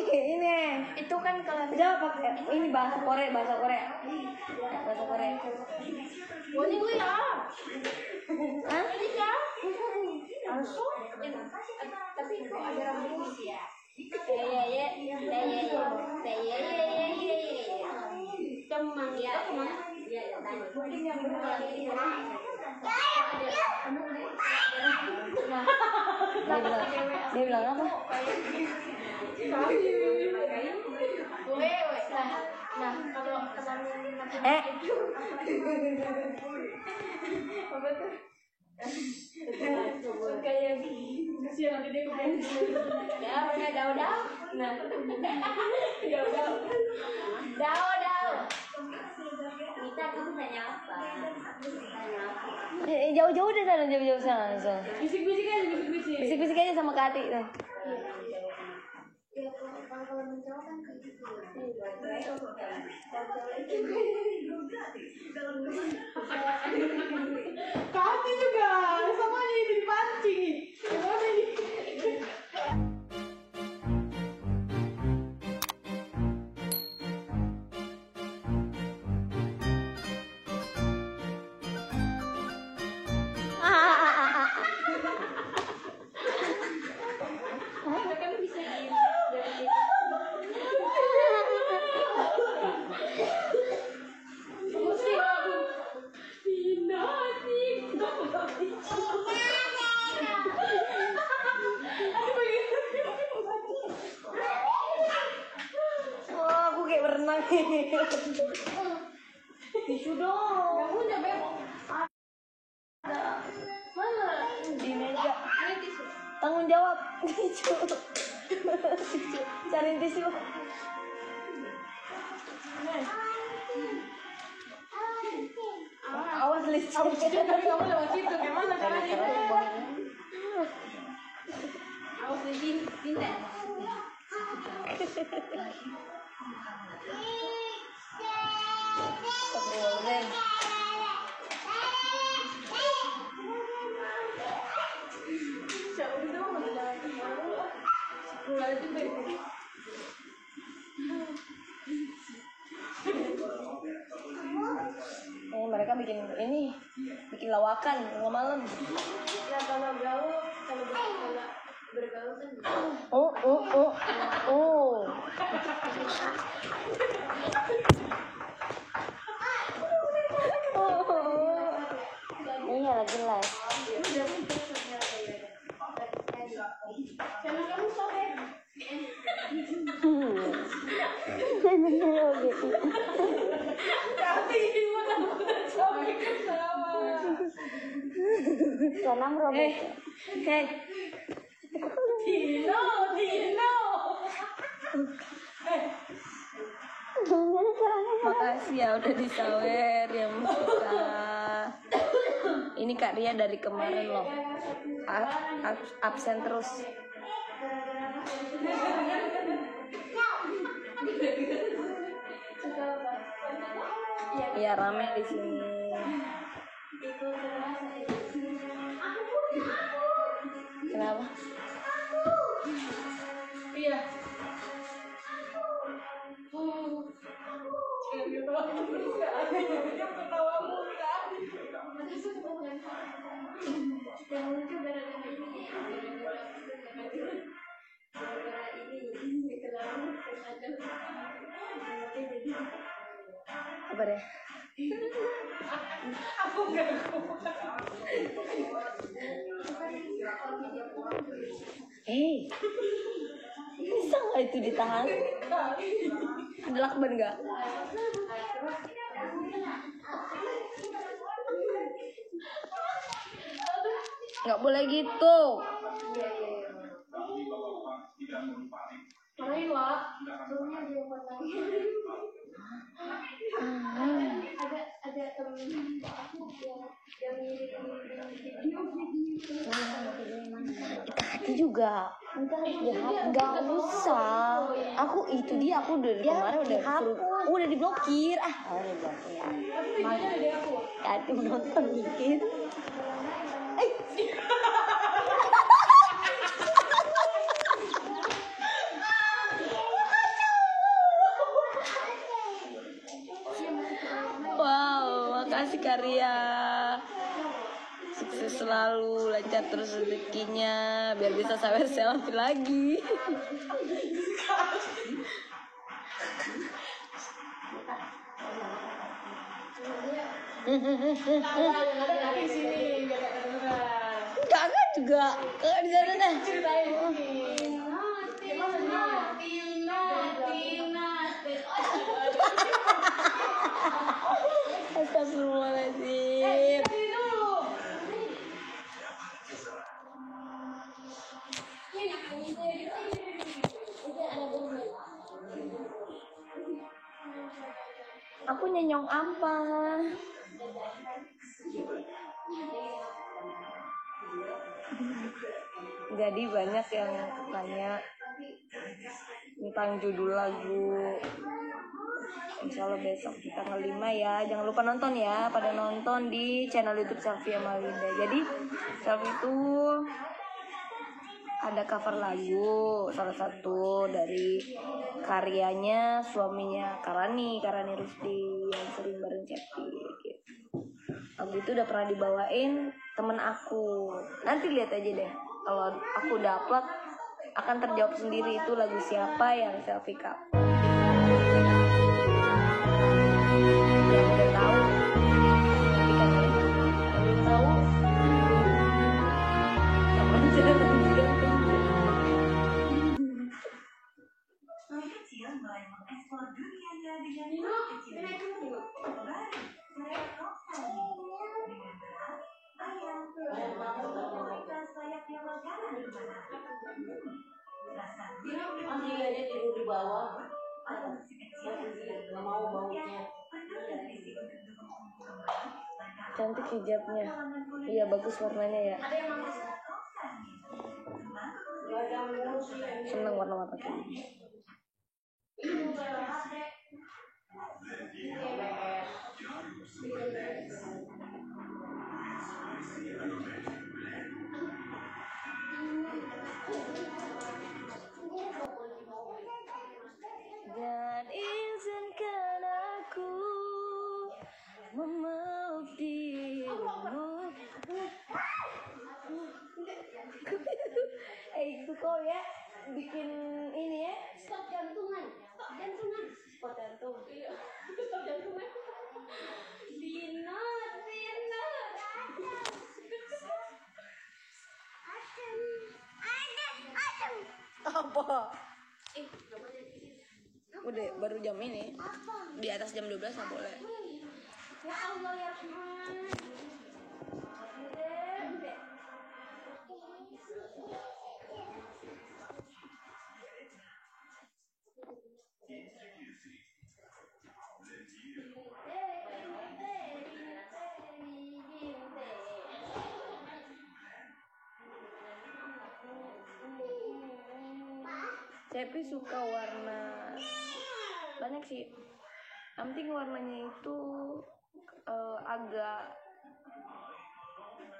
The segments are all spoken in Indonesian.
Ini itu kan kalau jawab ini bahasa Korea. Oh, ini gue ya. Hah? Ini ya. Tapi kok ada rambut ya? Cemang ya. Dia bilang apa? Nah, kalau teman apa tuh? Kayak kasihan nanti dia kepengen. Ya, udah daun. Nah, daun. Kita kamu tanya apa? Jauh-jauh deh sana, jauh-jauh sana. Bisik-bisik Bisik-bisik aja sama Kak Ati tuh. Ya, kalau menjauh kan kayak gitu. Kati juga sama ini dipancing. Gimana ini? Kan bisa Aku kayak berenang. Tisu dong. kamu nyampe mana? Di meja. Ini tisu. Tanggung jawab. Tisu. Cari tisu. Awas licin. Tapi kamu lewat situ, gimana caranya itu? Awas licin, pindah. Mereka bikin lawakan tengah malam. Ya kalau bergaul kan. Iya lagi live. Karena kamu sore. Sanam robek. Hey. Tino. Makasih ya udah disawer yang suka. Ini Kak Ria dari kemarin loh. Absen terus. Iya rame di sini. Kenapa? Iya. Apa deh? Aku nggak kuat. Bisa nggak itu ditahan? Ada lakban nggak? Nggak boleh gitu. Marahin Wak, sebelumnya dia buat lagi. Ada temen aku yang ngirim video. Hati juga. juga. Enggak usah. Aku itu dia aku udah kemarin udah diblokir. Udah diblokir. Tadi nonton dikit. Wow, makasih Karya. Sukses selalu, lancar terus rezekinya, biar bisa sampai selfie lagi. Kakak juga, kakak di sana dah. Astagfirullahaladzim. Aku nyenyong apa? Jadi banyak yang tanya tentang judul lagu. Insya Allah besok kita tanggal 5 ya. Jangan lupa nonton ya. Pada nonton di channel YouTube Selfie Amalinda. Jadi Selfie itu ada cover lagu, salah satu dari karyanya suaminya Karani Rusdi yang sering bareng Cepi gitu. Lagu itu udah pernah dibawain temen aku. Nanti lihat aja deh. Kalau aku udah upload akan terjawab sendiri itu lagu siapa yang Selfie cover. Yang udah tahu, tapi kan yang belum tahu, sama aja dengan kecil mulai mengeksplor dunianya dengan kecil baru dengan berat ayam mereka sayapnya makanan kemana rasa masih aja tidur di bawah atau masih kecil nggak mau baunya cantik hijabnya iya bagus warnanya ya seneng warna-warna kayak gini. Dan izinkan aku memeluk dirimu. Itu kok ya bikin ini ya stop jantungan. Spot jantung. Stop jantungan. Dino. Apa? Udah baru jam ini. Di atas jam 12 nggak boleh. Ya Allah ya Rahman. Cepi suka warna banyak sih. Yang penting warnanya itu agak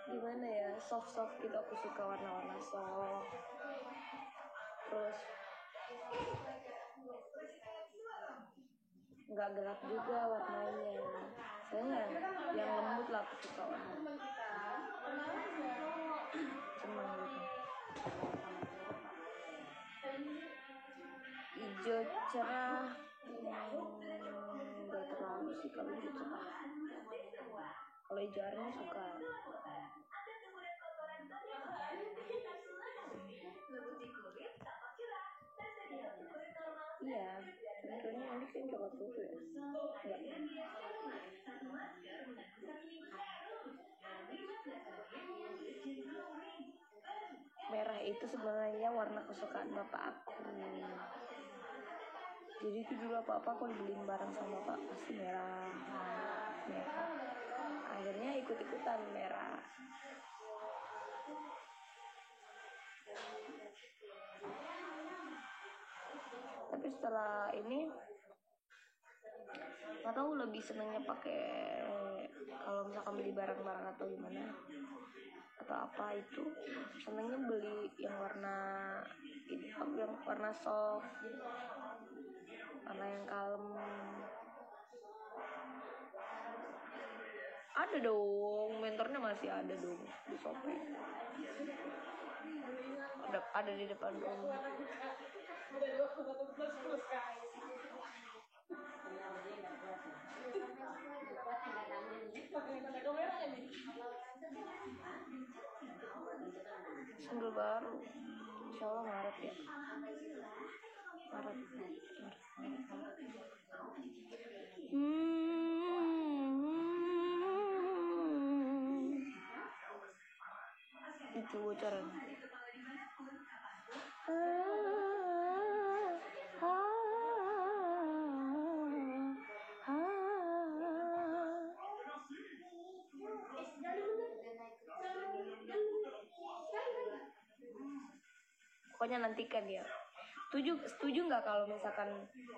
gimana ya, soft gitu. Aku suka warna-warna soft. Terus nggak gelap juga warnanya. Soalnya yang lembut lah aku suka warna. Cemang gitu. Hijau cerah. Nggak terlalu sih kalau hijau cerah. Kalau hijau arnya suka. Iya, sebetulnya ini kan coklat susu ya. Merah itu sebenarnya warna kesukaan bapak aku. Jadi itu dulu apa-apa aku dibeliin bareng sama bapak pasti merah. Akhirnya ikut-ikutan merah. Tapi setelah ini nggak tahu, lebih senengnya pakai kalau misalkan beli barang-barang atau gimana atau apa itu, senengnya beli yang warna ini, yang warna soft, warna yang kalem. Ada dong, mentornya masih ada dong di Shopee. Ada di depan rumah. Single baru, insya Allah Maret ya. Maret. Itu bocoran. Pokoknya nantikan ya. Setuju nggak kalau misalkan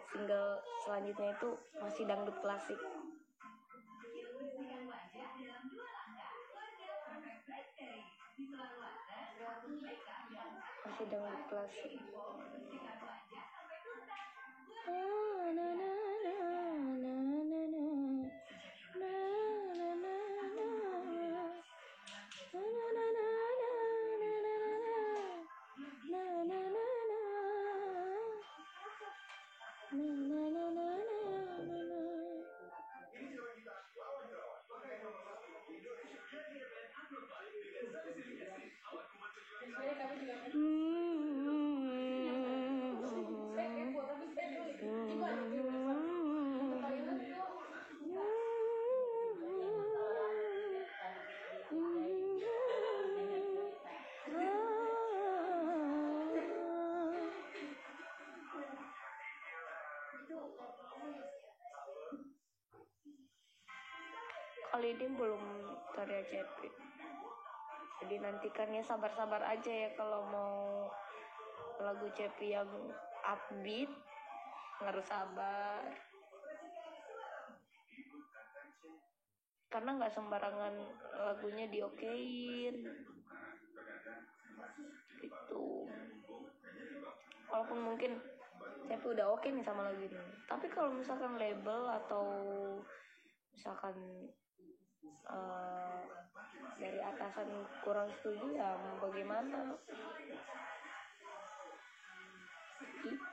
single selanjutnya itu masih dangdut klasik? Masih dangdut klasik. Kali ini belum karya Cepi, jadi nantikannya, sabar-sabar aja ya kalau mau lagu Cepi yang upbeat, harus sabar karena nggak sembarangan lagunya diokein gitu. Walaupun mungkin Cepi udah oke nih sama lagu ini, tapi kalau misalkan label atau misalkan dari atasan kurang setuju, ya bagaimana gitu.